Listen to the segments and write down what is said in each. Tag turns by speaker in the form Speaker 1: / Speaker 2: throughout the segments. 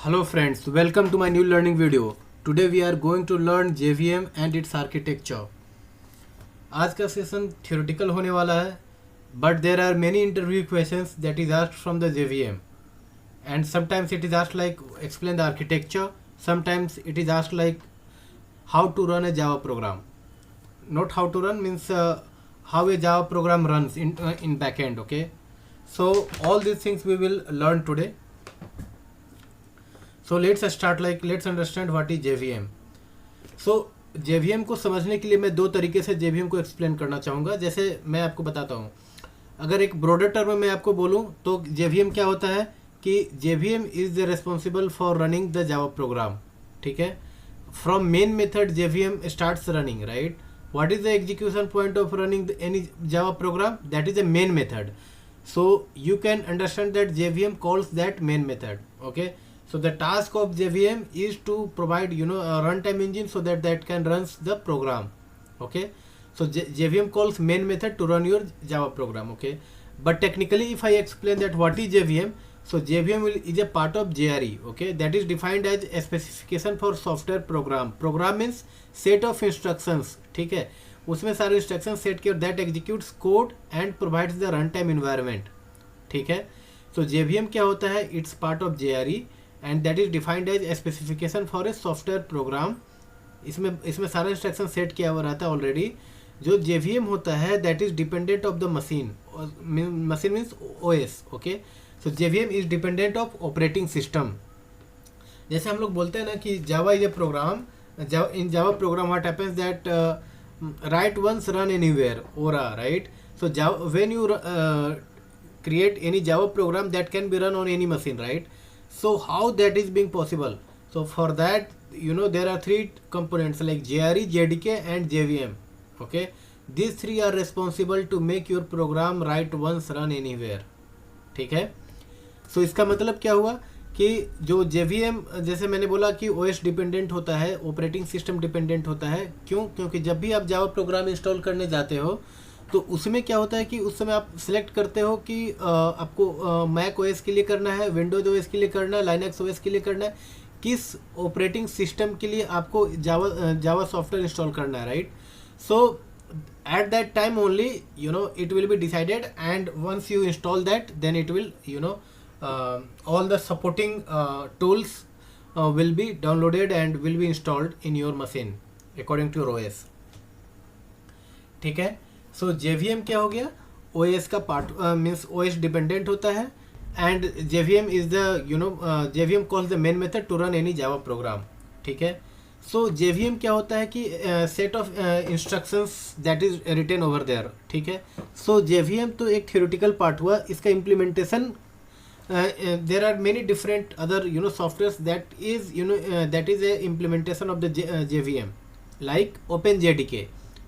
Speaker 1: Hello friends, welcome to my new learning video. Today we are going to learn JVM and its architecture. आज का session theoretical होने वाला है, but there are many interview questions that is asked from the JVM, and sometimes it is asked like explain the architecture. Sometimes it is asked like how to run a Java program. Not how to run means how a Java program runs in backend. Okay, so all these things we will learn today. So let's start let's understand what is JVM. So JVM को समझने के लिए मैं दो तरीके से JVM को explain करना चाहूँगा. जैसे मैं आपको बताता हूँ, अगर एक ब्रॉडर टर्म में मैं आपको बोलूँ तो JVM क्या होता है कि JVM is the responsible for running the Java program. ठीक है, from main method JVM starts running, right. What is the execution point of running any Java program? That is the main method. So you can understand that JVM calls that main method. Okay, so the task of JVM is to provide a runtime engine so that can runs the program. Okay, so JVM calls main method to run your Java program. Okay, but technically if I explain that what is JVM, so JVM is a part of JRE. Okay, that is defined as a specification for software program. Program means set of instructions. ठीक है, उसमें सारे instruction set किए और that executes code and provides the run time environment. ठीक है, so JVM क्या होता है? It's part of JRE and that is defined as a specification for a software program. इसमें सारा इंस्ट्रक्शन सेट किया हुआ रहता है ऑलरेडी. जो JVM होता है that is dependent of the machine. Machine means OS. Okay, so JVM is dependent of operating system. जैसे हम लोग बोलते हैं ना कि Java is a program. In Java program what happens that write once run anywhere, ora, right. So Java, when you create any Java program that can be run on any machine, right. So how that is being possible? So for that there are three components like JRE, JDK and JVM. Okay, these three are responsible to make your program write once run anywhere. ठीक है, so इसका मतलब क्या हुआ कि जो JVM, जैसे मैंने बोला कि OS डिपेंडेंट होता है, ऑपरेटिंग सिस्टम डिपेंडेंट होता है. क्यों? क्योंकि जब भी आप जावा प्रोग्राम इंस्टॉल करने जाते हो तो उसमें क्या होता है कि उस समय आप सिलेक्ट करते हो कि आपको मैक OS के लिए करना है, विंडोज OS के लिए करना है, लाइनक्स OS के लिए करना है, किस ऑपरेटिंग सिस्टम के लिए आपको जावा सॉफ्टवेयर इंस्टॉल करना है, right. So at that time only it will be decided, and once you install that then it will all the supporting tools will be downloaded and will be installed in your machine according to your OS. ठीक है, so JVM क्या हो गया? OS का part means OS dependent होता है and JVM is the JVM calls the main method to run any Java program. ठीक है, so JVM क्या होता है कि set of instructions that is written over there. ठीक है, so JVM तो एक theoretical part हुआ. इसका implementation there are many different other softwares that is that is a implementation of the JVM like OpenJDK.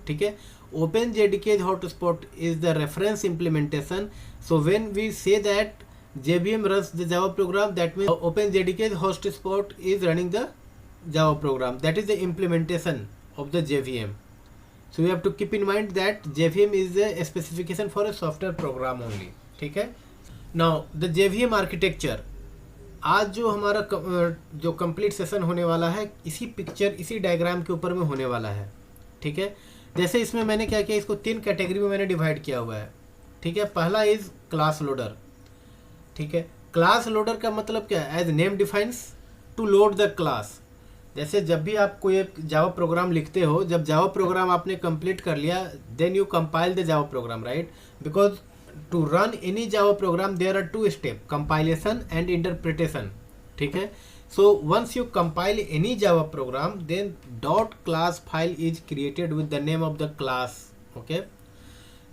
Speaker 1: ठीक है, OpenJDK hotspot is the reference implementation. So when we say that JVM runs the Java program, that means OpenJDK hotspot is running the Java program. That is the implementation of the JVM. So you have to keep in mind that JVM is a specification for a software program only. ठीक है, now the JVM architecture. आज जो हमारा जो complete session होने वाला है इसी पिक्चर, इसी डायग्राम के ऊपर में होने वाला है. ठीक है, जैसे इसमें मैंने क्या किया, इसको तीन कैटेगरी में मैंने डिवाइड किया हुआ है. ठीक है, पहला इज क्लास लोडर. ठीक है, क्लास लोडर का मतलब क्या है? As name defines to load the class. जैसे जब भी आप कोई एक जावा प्रोग्राम लिखते हो, जब जावा प्रोग्राम आपने कंप्लीट कर लिया then you compile the Java program, right. Because to run any Java program there are two steps, compilation and interpretation. ठीक है, so once you compile any Java program then .class file is created with the name of the class. Okay,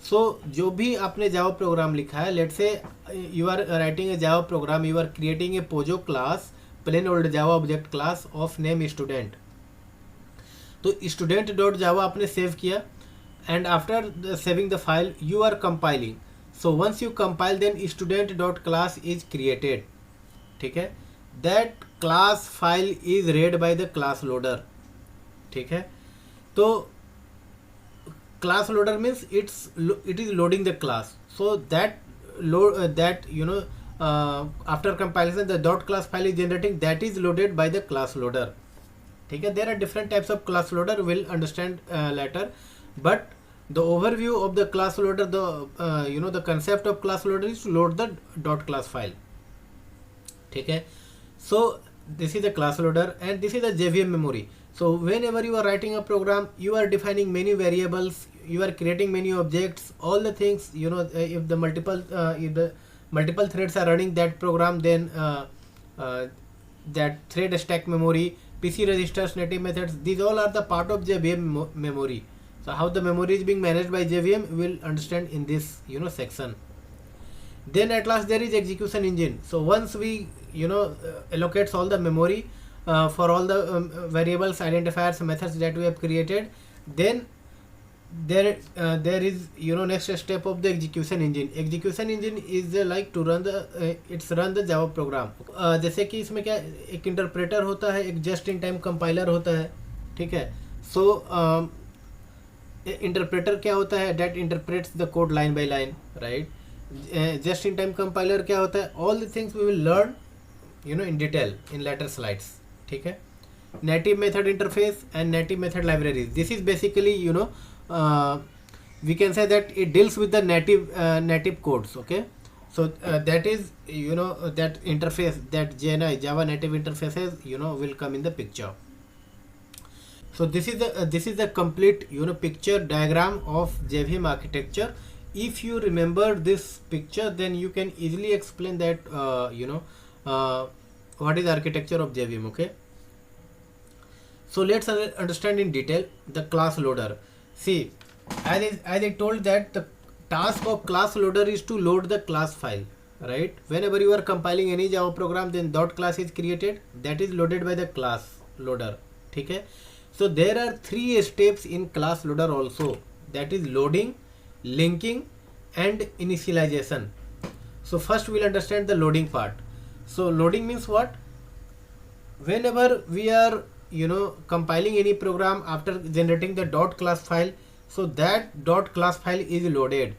Speaker 1: so जो भी आपने Java program लिखा है, let's say you are writing a Java program, you are creating a Pojo class, plain old Java object class of name student. तो student.java आपने save किया and after saving the file you are compiling. So once you compile then student.class is created. ठीक है, that class file is read by the class loader. ठीक है, तो class loader means it is loading the class. So that after compilation the dot class file is generating, that is loaded by the class loader. ठीक है, there are different types of class loader, we'll understand later, but the overview of the class loader, the concept of class loader is to load the dot class file. ठीक है, so this is the class loader and this is the JVM memory. So whenever you are writing a program, you are defining many variables, you are creating many objects, all the things, if the multiple threads are running that program, then that thread stack memory, PC registers, native methods, these all are the part of JVM memory. So how the memory is being managed by JVM, we will understand in this section. Then at last there is execution engine. So once we allocates all the memory for all the variables, identifiers, methods that we have created, then there is next step of the execution engine. Execution engine is like to run the Java program. जैसे कि इसमें क्या एक interpreter होता है, एक just in time compiler होता है, ठीक है. सो इंटरप्रेटर क्या होता है, that interprets the code line by line, right? Just in time compiler क्या होता है, all the things we will learn in detail in later slides. ठीक है. Native method interface and native method libraries, this is basically we can say that it deals with the native codes. Okay, so that is that interface, that JNI, Java native interfaces will come in the picture. So this is the complete picture diagram of JVM architecture. If you remember this picture, then you can easily explain that what is architecture of JVM. Okay, so let's understand in detail the class loader. See, as I told that the task of class loader is to load the class file, right? Whenever you are compiling any Java program, then dot class is created, that is loaded by the class loader. ठीक है. So there are 3 steps in class loader also, that is loading, linking and initialization. So first we'll understand the loading part. So loading means what? Whenever we are compiling any program after generating the dot class file, so that dot class file is loaded,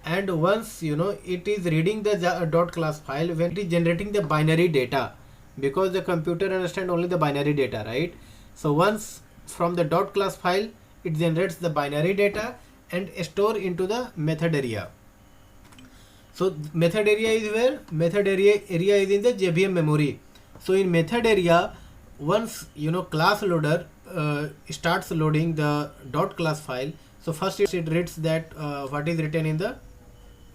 Speaker 1: and once it is reading the dot class file, when it is generating the binary data, because the computer understand only the binary data, right? So once from the dot class file it generates the binary data and store into the method area. So method area is where? Method area is in the JVM memory. So in method area, once class loader starts loading the dot class file, so first it reads that what is written in the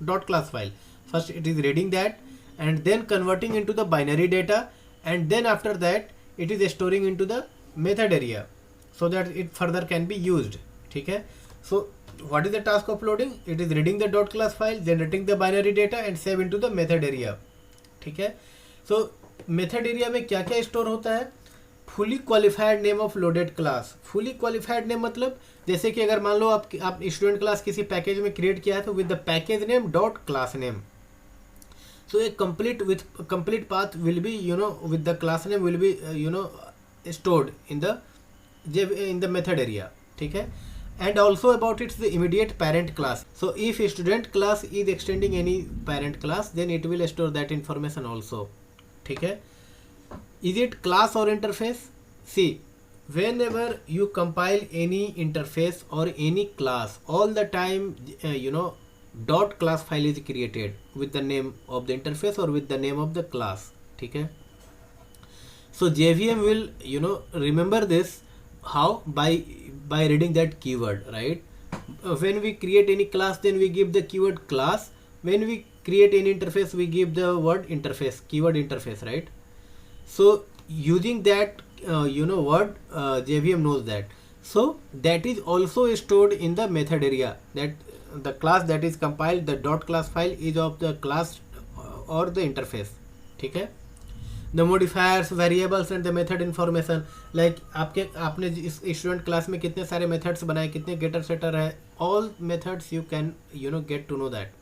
Speaker 1: dot class file. First it is reading that and then converting into the binary data, and then after that it is storing into the method area so that it further can be used. ठीक है. So what is the task of loading? It is reading the dot class file, generating the binary data and save into the method area. ठीक है. So method area में क्या क्या store होता है? Fully qualified name of loaded class. Fully qualified name मतलब जैसे कि अगर मान लो आप स्टूडेंट क्लास किसी पैकेज में क्रिएट किया है, तो with the package name dot class name. So A complete path will be with the class name will be stored in the method area. ठीक है. And also about its the immediate parent class. So if a student class is extending any parent class, then it will store that information also. ठीक है. Is it class or interface? See, whenever you compile any interface or any class, all the time dot class file is created with the name of the interface or with the name of the class. ठीक है. So JVM will remember this. How? By reading that keyword, right? When we create any class, then we give the keyword class. When we create any interface, we give the word interface, keyword interface, right? So using that word, JVM knows that. So that is also stored in the method area, that the class that is compiled, the dot class file is of the class or the interface. ठीक है. The modifiers, variables and the method information, like आपने इस student class में कितने सारे methods बनाए, कितने गेटर shutter है, all methods you can get to know that.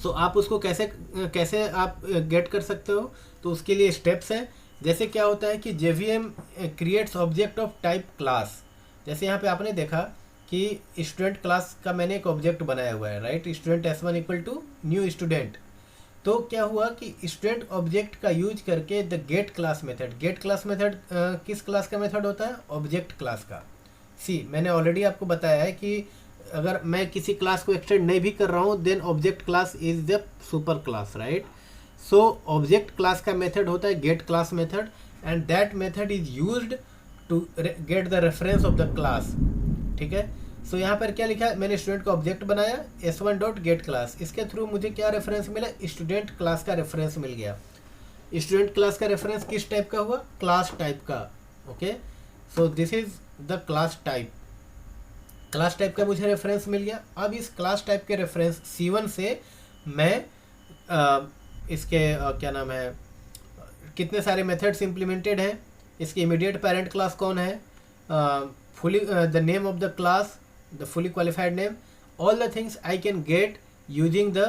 Speaker 1: So आप उसको कैसे आप गेट कर सकते हो, तो उसके लिए स्टेप्स हैं. जैसे क्या होता है कि JVM creates object of type class. जैसे यहाँ पे आपने देखा कि स्टूडेंट क्लास का मैंने एक ऑब्जेक्ट बनाया हुआ है, right? Student S1 equal to new student. तो क्या हुआ कि स्टूडेंट ऑब्जेक्ट का यूज करके the get class method, get class method किस क्लास का मेथड होता है? ऑब्जेक्ट क्लास का। सी मैंने ऑलरेडी आपको बताया है कि अगर मैं किसी क्लास को एक्सटेंड नहीं भी कर रहा हूँ then object class is the super class, right? So object class का मेथड होता है get class method and that method is used to get the reference of the class, ठीक है? सो यहाँ पर क्या लिखा है, मैंने स्टूडेंट का ऑब्जेक्ट बनाया s1 डॉट गेट क्लास, इसके थ्रू मुझे क्या रेफरेंस मिला? स्टूडेंट क्लास का रेफरेंस मिल गया। स्टूडेंट क्लास का रेफरेंस किस टाइप का हुआ? क्लास टाइप का, okay? So this is the class type, class type का मुझे रेफरेंस मिल गया। अब इस क्लास टाइप के रेफरेंस C1 से मैं इसके क्या नाम है, कितने सारे मेथड्स इम्प्लीमेंटेड हैं, इसकी इमीडिएट पेरेंट क्लास कौन है, fully the name of the class, the fully qualified name, all the things I can get using the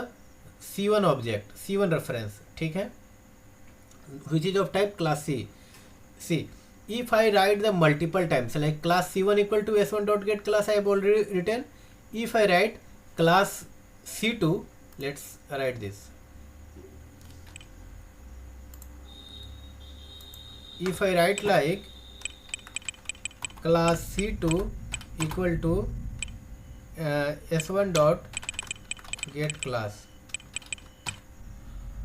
Speaker 1: C1 object, C1 reference, ठीक है? which is of type class C. See, if I write the multiple times like class C1 equal to S1 dot get class I have already written. If I write class C2, let's write this. If I write like class C2 equal to S1 dot get class,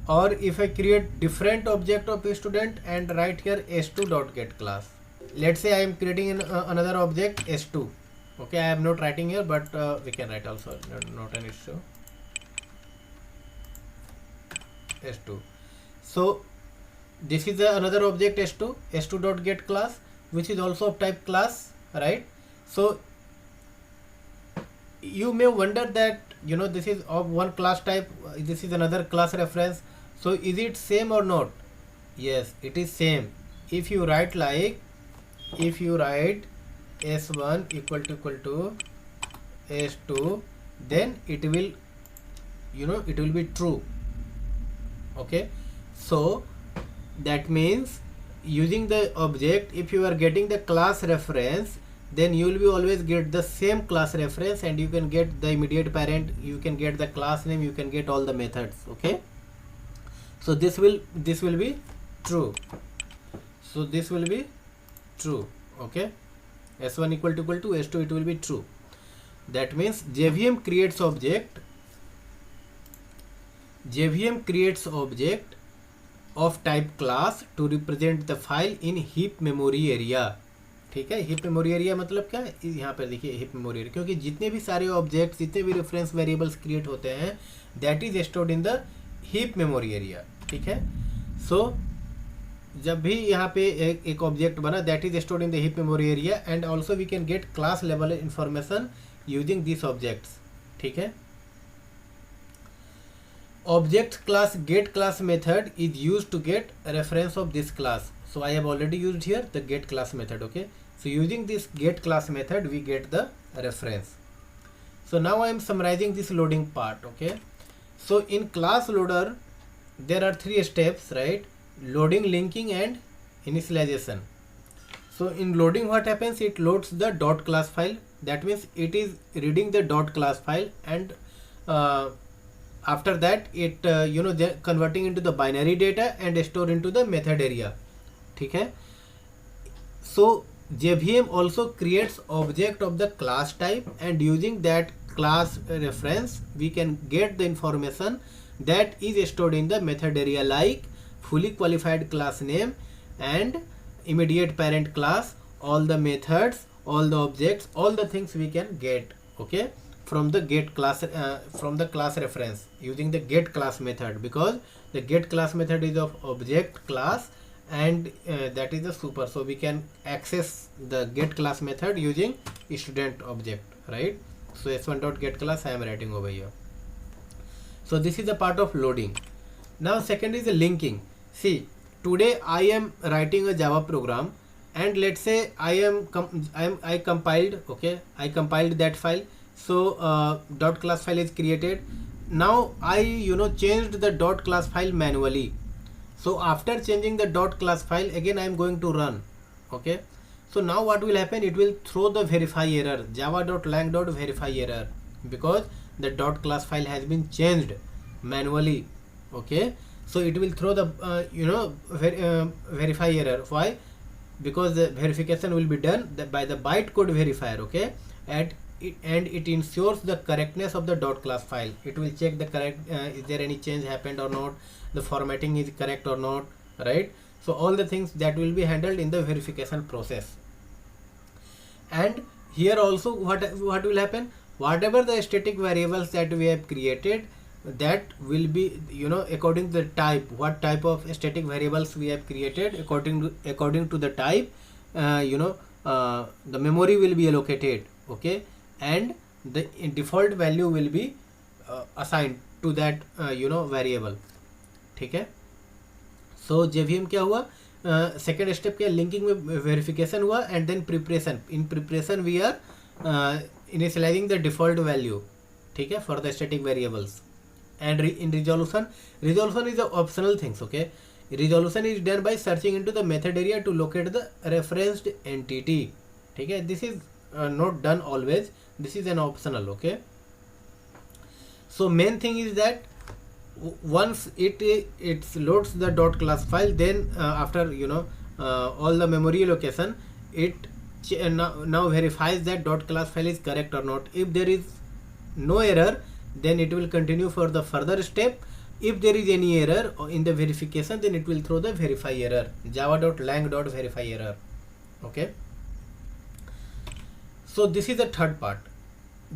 Speaker 1: or if I create different object of a student and write here S2 dot get class. Let's say I am creating another object S2, okay? I am not writing here but we can write also, not an issue, S2. So this is another object S2 dot get class, which is also of type class, right? So you may wonder that this is of one class type, this is another class reference, so is it same or not? Yes, it is same. If you write S1 equal to S2, then it will it will be true, okay? So that means using the object, if you are getting the class reference, then you will be always get the same class reference and you can get the immediate parent, you can get the class name, you can get all the methods, okay? So this will be true, so this will be true, okay? S1 equal to S2, it will be true. That means JVM creates object of type class to represent the file in heap memory area, ठीक है? Heap memory area मतलब क्या है? यहाँ पर देखिए heap memory area, क्योंकि जितने भी सारे ऑब्जेक्ट्स, जितने भी रेफरेंस वेरिएबल्स क्रिएट होते हैं that is stored in the heap memory area, ठीक है? सो जब भी यहाँ पे एक ऑब्जेक्ट बना that is stored in the heap memory area and also we can get class level information using this objects, ठीक है? Object class get class method is used to get reference of this class. So I have already used here the get class method, okay? So using this get class method we get the reference. So now I am summarizing this loading part, okay? So in class loader there are three steps, right? Loading, linking and initialization. So in loading what happens, it loads the dot class file, that means it is reading the dot class file and after that it they're converting into the binary data and store into the method area, ठीक है? So JVM also creates object of the class type and using that class reference we can get the information that is stored in the method area like fully qualified class name and immediate parent class, all the methods, all the objects, all the things we can get, okay, from the get class from the class reference using the get class method, because the get class method is of object class and that is the super, so we can access the get class method using student object, right? So s1 dot get class I am writing over here. So this is the part of loading. Now second is the linking. See, today I am writing a Java program and let's say I compiled, okay, I compiled that file. So dot class file is created. Now I changed the dot class file manually. So after changing the dot class file, again I am going to run, okay? So now what will happen, it will throw the verify error, java.lang.verify error, because the dot class file has been changed manually, Okay, so it will throw the verify error. Why? Because the verification will be done by the bytecode verifier. Okay, and it ensures the correctness of the dot class file. It will check the correct, is there any change happened or not, the formatting is correct or not, right? So all the things that will be handled in the verification process. And here also what will happen, whatever the static variables that we have created, that will be, according to the type, what type of static variables we have created, according to the type, the memory will be allocated. Okay, and the default value will be assigned to that variable. ठीक है. So JVM क्या हुआ, second step क्या, linking में verification हुआ, and then preparation. In preparation we are initialising the default value. ठीक है, for the static variables. And in resolution is the optional things. Okay, resolution is done by searching into the method area to locate the referenced entity. ठीक है, this is not done always, this is an optional. Okay, so main thing is that once it loads the dot class file, then after all the memory allocation, it now verifies that dot class file is correct or not. If there is no error, then it will continue for the further step. If there is any error in the verification, then it will throw the verify error, java.lang.verify error. Okay, so this is the third part,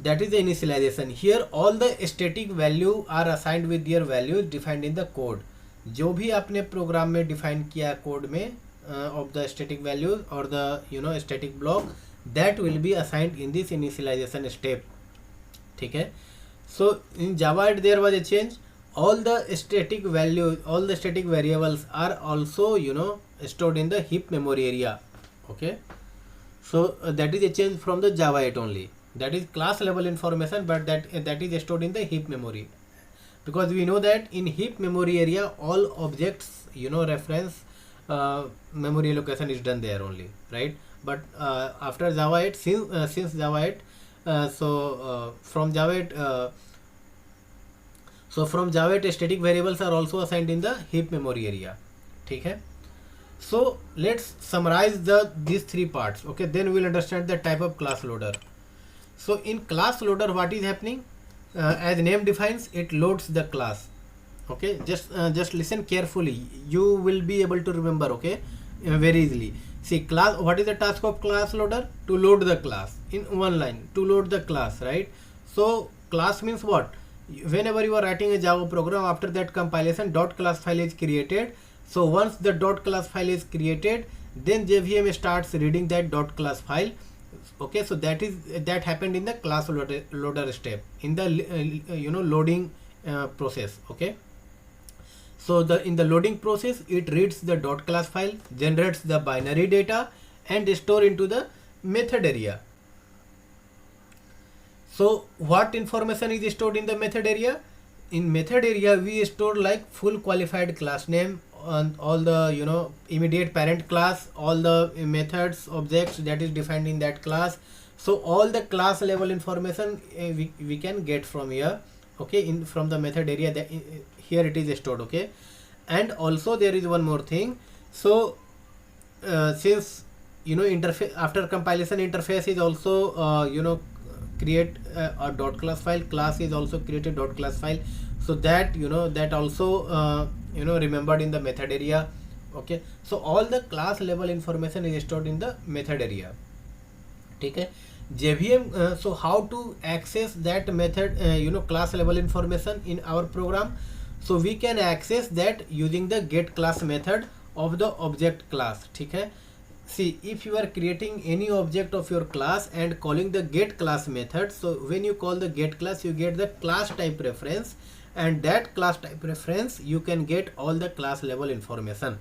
Speaker 1: that is the initialization. Here all the static value are assigned with their values defined in the code. जो भी आपने programme में define किया code में of the static values or the static block, that will be assigned in this initialization step. ठीक है, so in Java there was a change. All the static values, all the static variables are also stored in the heap memory area. Okay, so that is a change from the Java 8 only. That is class level information, but that is stored in the heap memory, because we know that in heap memory area all objects reference memory allocation is done there only, right? But after Java 8, since Java 8, from Java 8, from Java 8 static variables are also assigned in the heap memory area. ठीक है. So let's summarize these three parts. Okay, then we will understand the type of class loader. So in class loader, what is happening? As name defines, it loads the class. Okay, just listen carefully. You will be able to remember. Okay, very easily. See, class. What is the task of class loader? To load the class in one line. To load the class, right? So class means what? Whenever you are writing a Java program, after that compilation, dot class file is created. So once the dot class file is created, then JVM starts reading that dot class file. Okay, so that happened in the class loader step in the loading process. Okay, so in the loading process, it reads the dot class file, generates the binary data, and store into the method area. So what information is stored in the method area? In method area, we store like full qualified class name, and all the immediate parent class, all the methods, objects that is defined in that class. So all the class level information we can get from here. Okay, from the method area, that here it is stored. Okay, and also there is one more thing. So since interface, after compilation, interface is also create a dot class file, class is also created dot class file, so that that also remembered in the method area. Okay, so all the class level information is stored in the method area. ठीक है, JVM. So how to access that method class level information in our program? So we can access that using the get class method of the object class. ठीक है, see, if you are creating any object of your class and calling the get class method, so when you call the get class, you get the class type reference, and that class type reference you can get all the class level information.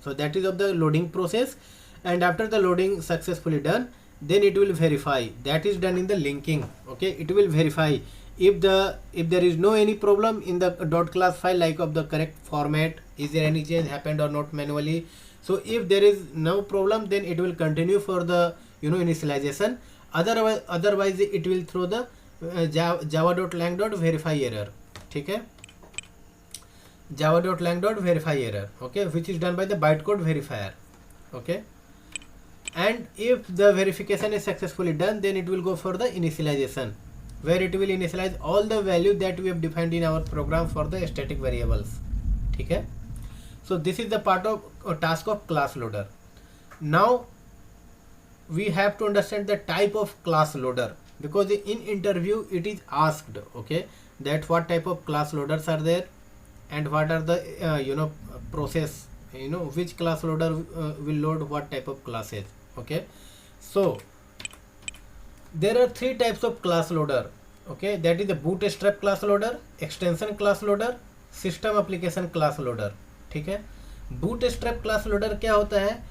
Speaker 1: So that is of the loading process, and after the loading successfully done, then it will verify. That is done in the linking. Okay, it will verify if there is no any problem in the dot class file, like of the correct format, is there any change happened or not manually. So if there is no problem, then it will continue for the initialization. Otherwise it will throw the java.lang.verify error. ठीक है, java.lang.verify error, okay, which is done by the bytecode verifier, okay. And if the verification is successfully done, then it will go for the initialization, where it will initialize all the value that we have defined in our program for the static variables, ठीक है. So this is the part of task of class loader. Now we have to understand the type of class loader, because in interview it is asked, okay, that what type of class loaders are there and what are the process, which class loader will load what type of classes, okay. So there are three types of class loader, okay, that is the bootstrap class loader, extension class loader, system application class loader, ठीक है. bootstrap class loader क्या होता है,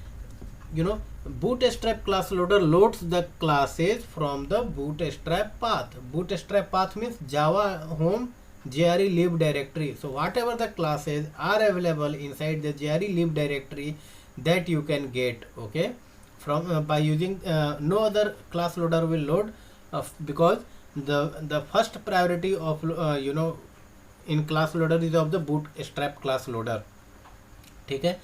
Speaker 1: bootstrap class loader loads the classes from the bootstrap path. Bootstrap path means java home JRE lib directory. So whatever the classes are available inside the JRE lib directory, that you can get, okay, from by using no other class loader will load, because the first priority of in class loader is of the bootstrap class loader, ठीक है.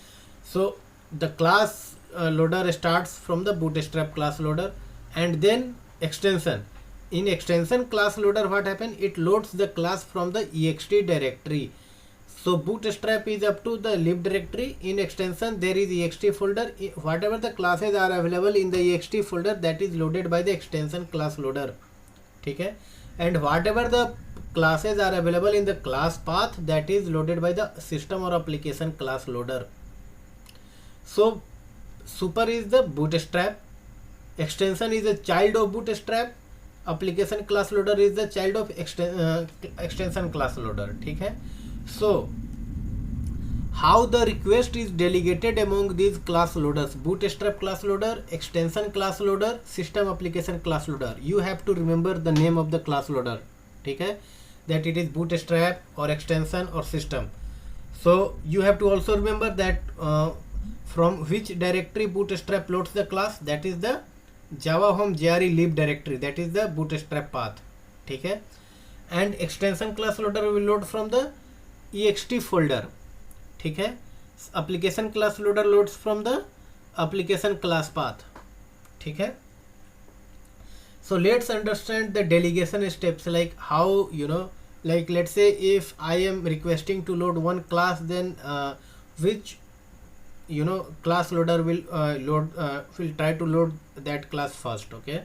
Speaker 1: So the class loader starts from the bootstrap class loader, and then extension. In extension class loader, what happen, it loads the class from the ext directory. So bootstrap is up to the lib directory. In extension there is ext folder. Whatever the classes are available in the ext folder, that is loaded by the extension class loader, ठीक है. And whatever the classes are available in the class path, that is loaded by the system or application class loader. So super is the bootstrap, extension is a child of bootstrap, application class loader is the child of extension class loader, ठीक है. So how the request is delegated among these class loaders, bootstrap class loader, extension class loader, system application class loader, you have to remember the name of the class loader, ठीक है, that it is bootstrap or extension or system. So you have to also remember that from which directory bootstrap loads the class, that is the java home JRE lib directory, that is the bootstrap path, ठीक है. And extension class loader will load from the ext folder, ठीक है. application class loader loads from the application class path, ठीक है. So let's understand the delegation steps, like how, like let's say if I am requesting to load one class, then which class loader will will try to load that class first, okay,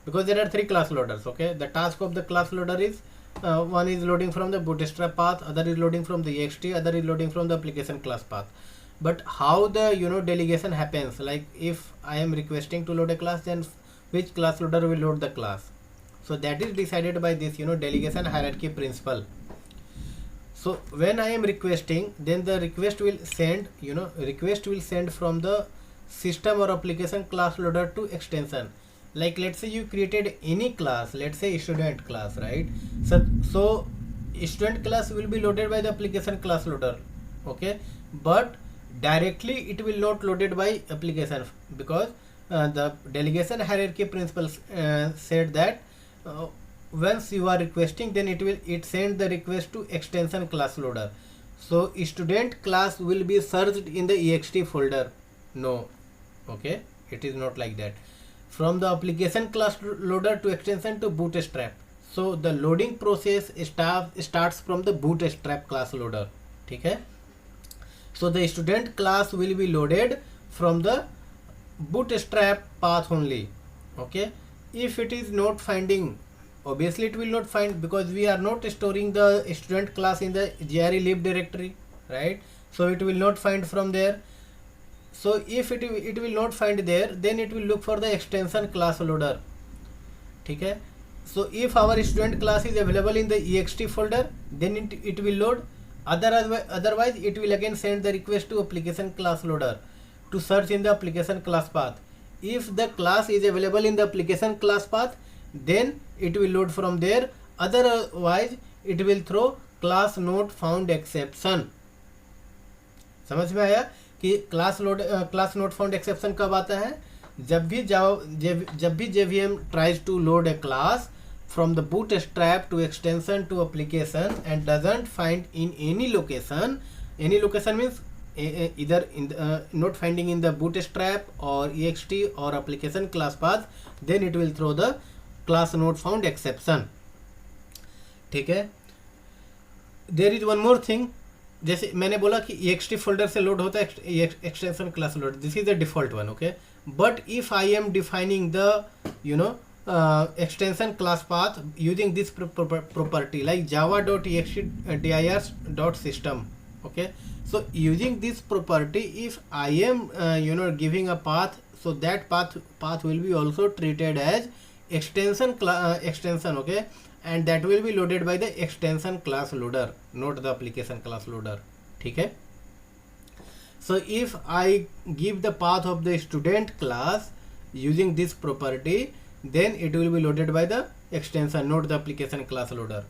Speaker 1: because there are three class loaders, okay. The task of the class loader is one is loading from the bootstrap path, other is loading from the ext, other is loading from the application class path. But how the delegation happens, like if I am requesting to load a class, then which class loader will load the class, so that is decided by this delegation hierarchy principle. So when I am requesting, then the request will send from the system or application class loader to extension. Like let's say you created any class, let's say student class, right. So student class will be loaded by the application class loader, okay, but directly it will not loaded by application, because the delegation hierarchy principle said that once you are requesting, then it send the request to extension class loader. So student class will be searched in the ext folder. No, okay, it is not like that. From the application class loader to extension to bootstrap, so the loading process starts from the bootstrap class loader, ठीक है. So the student class will be loaded from the bootstrap path only, okay. If it is not finding, obviously it will not find, because we are not storing the student class in the JRE lib directory, right. So it will not find from there. So if it will not find there, then it will look for the extension class loader, ठीक है. So if our student class is available in the ext folder, then it will load. Otherwise it will again send the request to application class loader to search in the application class path. If the class is available in the application class path, then it will load from there. Otherwise it will throw class not found exception. समझ में आया कि class not found exception कब आता है, जब भी JVM tries to load a class from the bootstrap to extension to application and doesn't find in any location means either in the, not finding in the bootstrap or ext or application class path, then it will throw the class not found exception. ठीक है. There is one more thing, जैसे मैंने बोला कि ext folder से load होता है extension class load, this is the default one. Okay, but if I am defining the extension class path using this property like java.ext_dir.system. okay, so using this property, if I am giving a path, so that path will be also treated as extension. Okay, and that will be loaded by the extension class loader, not the application class loader. ठीक है. So if I give the path of the student class using this property, then it will be loaded by the extension, not the application class loader.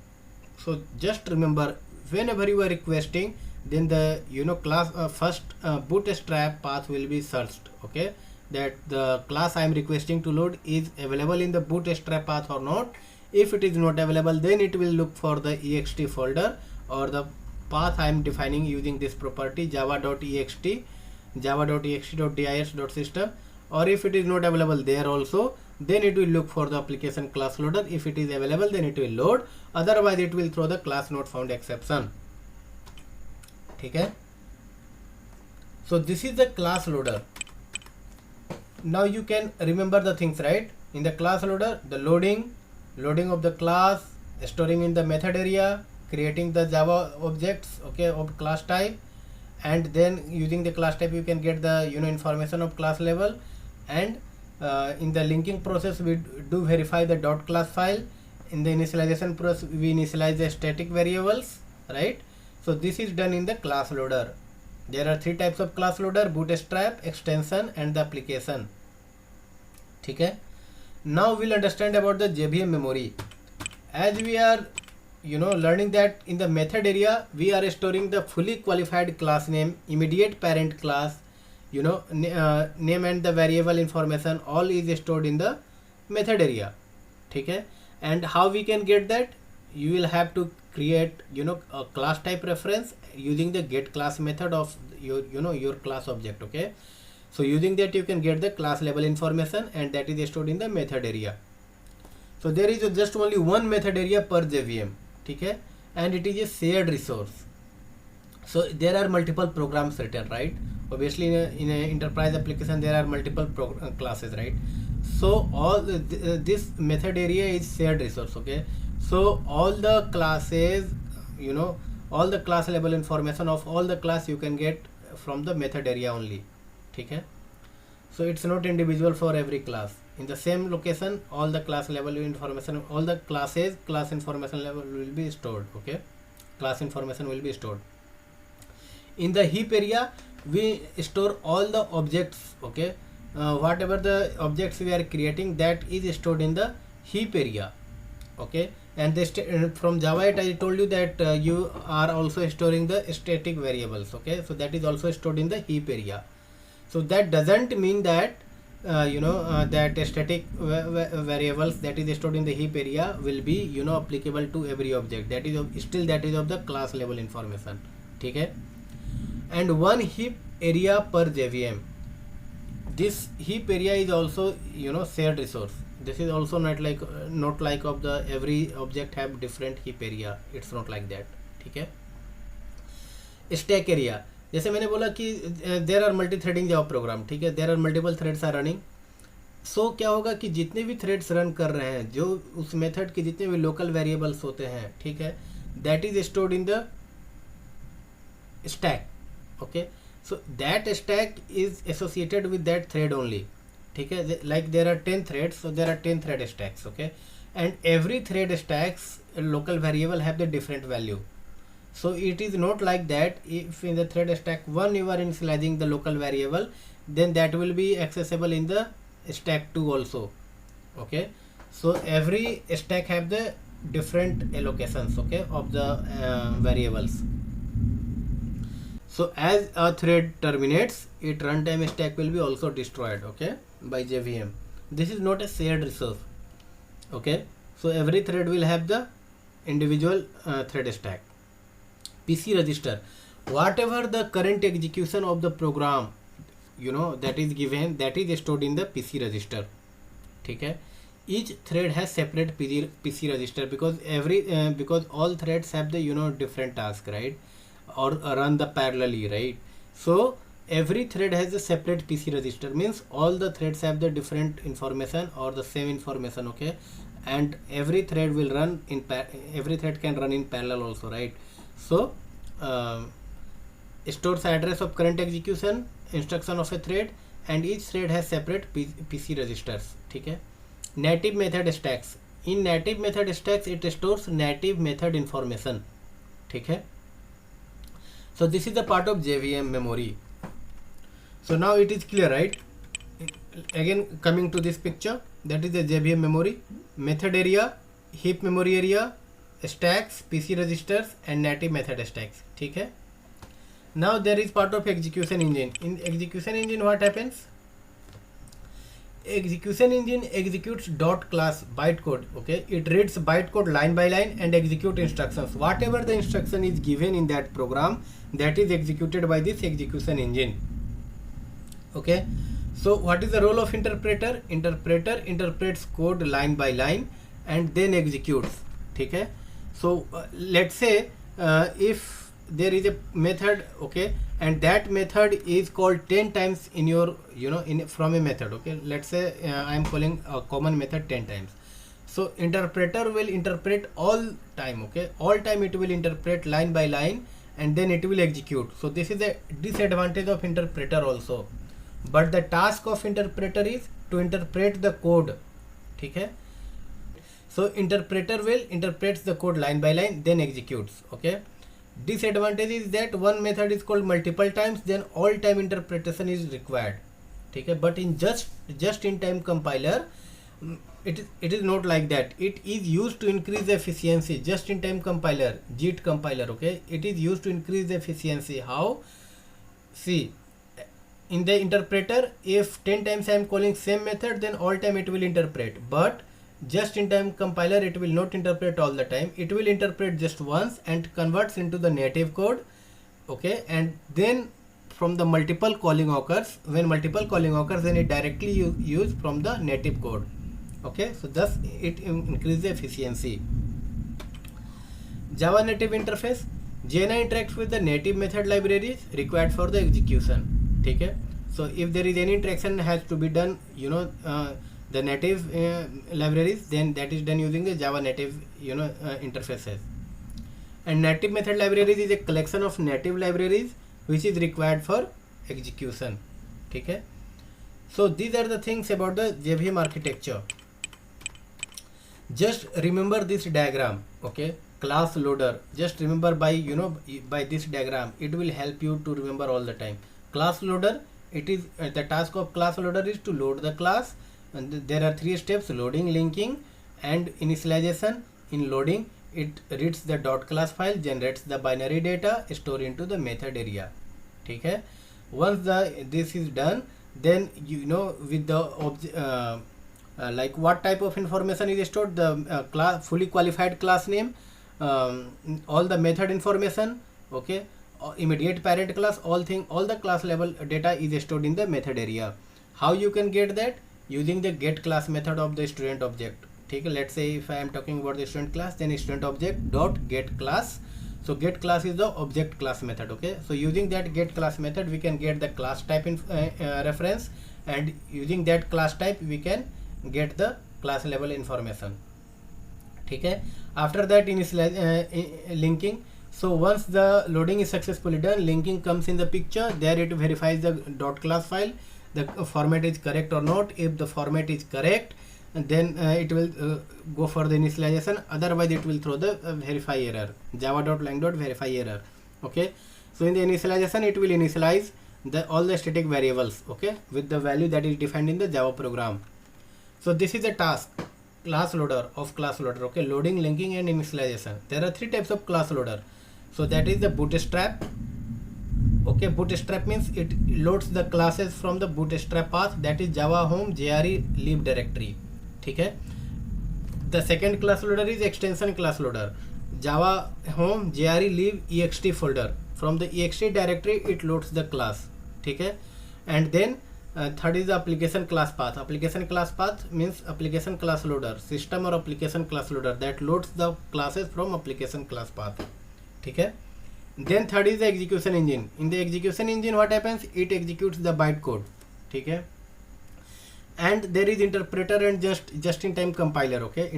Speaker 1: So just remember, whenever you are requesting, then the class first bootstrap path will be searched. Okay, that the class I am requesting to load is available in the bootstrap path or not. If it is not available, then it will look for the ext folder or the path I am defining using this property java.ext.dir.system. or if it is not available there also, then it will look for the application class loader. If it is available, then it will load, otherwise it will throw the class not found exception. ठीक है. So this is the class loader. Now you can remember the things, right? In the class loader, the loading of the class, storing in the method area, creating the Java objects, okay, of class type, and then using the class type you can get the information of class level, and in the linking process we do verify the .class file. In the initialization process we initialize the static variables, right? So this is done in the class loader. There are three types of class loader: bootstrap, extension, and the application. ठीक है. Now we'll understand about the JVM memory. As we are learning that in the method area we are storing the fully qualified class name, immediate parent class, name and the variable information, all is stored in the method area. ठीक है. And how we can get that? You will have to create a class type reference using the get class method of your class object. Okay, so using that you can get the class level information, and that is stored in the method area. So there is just only one method area per JVM. ठीक है, and it is a shared resource. So there are multiple programs written, right? Obviously in a enterprise application there are multiple classes, right? So all this method area is shared resource. Okay, so all the classes, all the class level information of all the class you can get from the method area only. ठीक है. So it's not individual for every class. In the same location all the class level information, all the classes class information level will be stored. Okay, class information will be stored. In the heap area we store all the objects. Okay, whatever the objects we are creating, that is stored in the heap area. Okay, and from Java 8 I told you that you are also storing the static variables. Okay, so that is also stored in the heap area. So that doesn't mean that that static variables that is stored in the heap area will be applicable to every object. That is still of the class level information. ठीक है. And one heap area per JVM. This heap area is also shared resource. This is also not like of the every object have different heap area. It's not like that. ठीक है. Stack area, जैसे मैंने बोला कि there are multithreading Java program. ठीक है, there are multiple threads are running. So क्या होगा कि जितने भी थ्रेड्स रन कर रहे हैं, जो उस मेथड के जितने भी लोकल वेरिएबल्स होते हैं, ठीक है, that is stored in the stack. Okay, so that stack is associated with that thread only. ठीक है, like there are 10 threads, so there are 10 thread stacks. Okay, and every thread stacks local variable have the different value. So it is not like that. If in the thread stack 1 you are initializing the local variable, then that will be accessible in the stack 2 also. Okay, so every stack have the different allocations, okay, of the variables. So as a thread terminates, its runtime stack will be also destroyed, okay, by JVM. This is not a shared resource. Okay, So every thread will have the individual thread stack. PC register, whatever the current execution of the program that is given, that is stored in the PC register. ठीक है. Each thread has separate PC register because all threads have the different task, right, or run the parallelly, right. So every thread has a separate PC register, means all the threads have the different information or the same information, okay, and every thread will run in every thread can run in parallel also, right. So stores address of current execution, instruction of a thread, and each thread has separate PC registers. ठीक है. Native method stacks, in native method stacks it stores native method information. ठीक है. So this is the part of JVM memory. So now it is clear, right? Again coming to this picture, that is the JVM memory, method area, heap memory area, stacks, PC registers, and native method stacks. ठीक है. Now there is part of execution engine. In execution engine what happens? Execution engine executes dot class bytecode, okay. It reads bytecode line by line and execute instructions. Whatever the instruction is given in that program, that is executed by this execution engine, okay. So what is the role of interpreter? Interpreter interprets code line by line and then executes. ठीक है. So let's say if there is a method, okay, and that method is called 10 times in your from a method, okay. Let's say I am calling a common method 10 times. So interpreter will interpret all time, okay, all time it will interpret line by line and then it will execute. So this is a disadvantage of interpreter also, but the task of interpreter is to interpret the code. ठीक है. So interpreter will interprets the code line by line then executes, okay. Disadvantage is that one method is called multiple times, then all time interpretation is required. ठीक है. But in just in time compiler it is not like that. It is used to increase the efficiency. Just in time compiler, JIT compiler, okay, it is used to increase the efficiency. How? See, in the interpreter, if 10 times I am calling same method, then all time it will interpret, but just in time compiler it will not interpret all the time. It will interpret just once and converts into the native code, okay, and then from the multiple calling occurs, when multiple calling occurs, then it directly use from the native code, okay. So thus it increases efficiency. Java native interface, JNI interacts with the native method libraries required for the execution. ठीक है. So if there is any interaction has to be done, the native libraries, then that is done using the Java native interfaces. And native method libraries is a collection of native libraries which is required for execution. ठीक है. So these are the things about the JVM architecture. Just remember this diagram, okay. Class loader, just remember by by this diagram, it will help you to remember all the time. Class loader, it is the task of class loader is to load the class, and there are 3 steps: loading, linking, and initialization. In loading, it reads the dot class file, generates the binary data, store into the method area. ठीक है. Once this is done, then with the like what type of information is stored, the class fully qualified class name, all the method information, okay, immediate parent class, all the class level data is stored in the method area. How you can get that? Using the get class method of the student object. ठीक है. Let's say if I am talking about the student class, then student object dot get class. So get class is the object class method, okay. So using that get class method, we can get the class type in reference, and using that class type we can get the class level information. ठीक है. After that, linking. So once the loading is successfully done, linking comes in the picture. There it verifies the dot class file, the format is correct or not. If the format is correct, then it will go for the initialization. Otherwise it will throw the verify error, java.lang.verify error, okay. So in the initialization, it will initialize all the static variables, okay, with the value that is defined in the Java program. So this is the task class loader, okay. Loading, linking, and initialization. There are 3 types of class loader. So that is the bootstrap, okay. Bootstrap means it loads the classes from the bootstrap path, that is Java home JRE lib directory. ठीक है. The second class loader is extension class loader. Java home jre leave ext folder. From the ext directory it loads the class. ठीक है. And then third is the application class path. Application class path means application class loader, system or application class loader that loads the classes from application class path. ठीक है. Then third is the execution engine. In the execution engine what happens? It executes the bytecode. ठीक है. And there is interpreter and just in time compiler. Okay,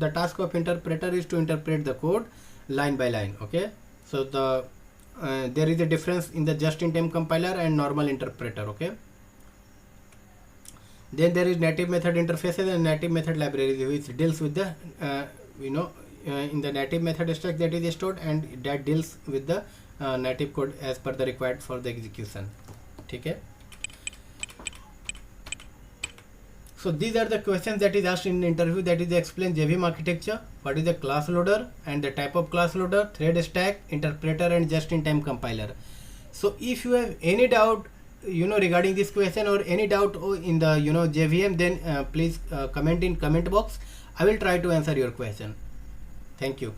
Speaker 1: the task of interpreter is to interpret the code line by line. Okay, so the there is a difference in the just in time compiler and normal interpreter. Okay, then there is native method interfaces and native method libraries which deals with the in the native method stack that is stored and that deals with the native code as per the required for the execution. ठीक है. So these are the questions that is asked in the interview, that is explain JVM architecture, what is the class loader and the type of class loader, thread stack, interpreter and just-in-time compiler. So if you have any doubt regarding this question or any doubt in the JVM, then please comment in comment box. I will try to answer your question. Thank you.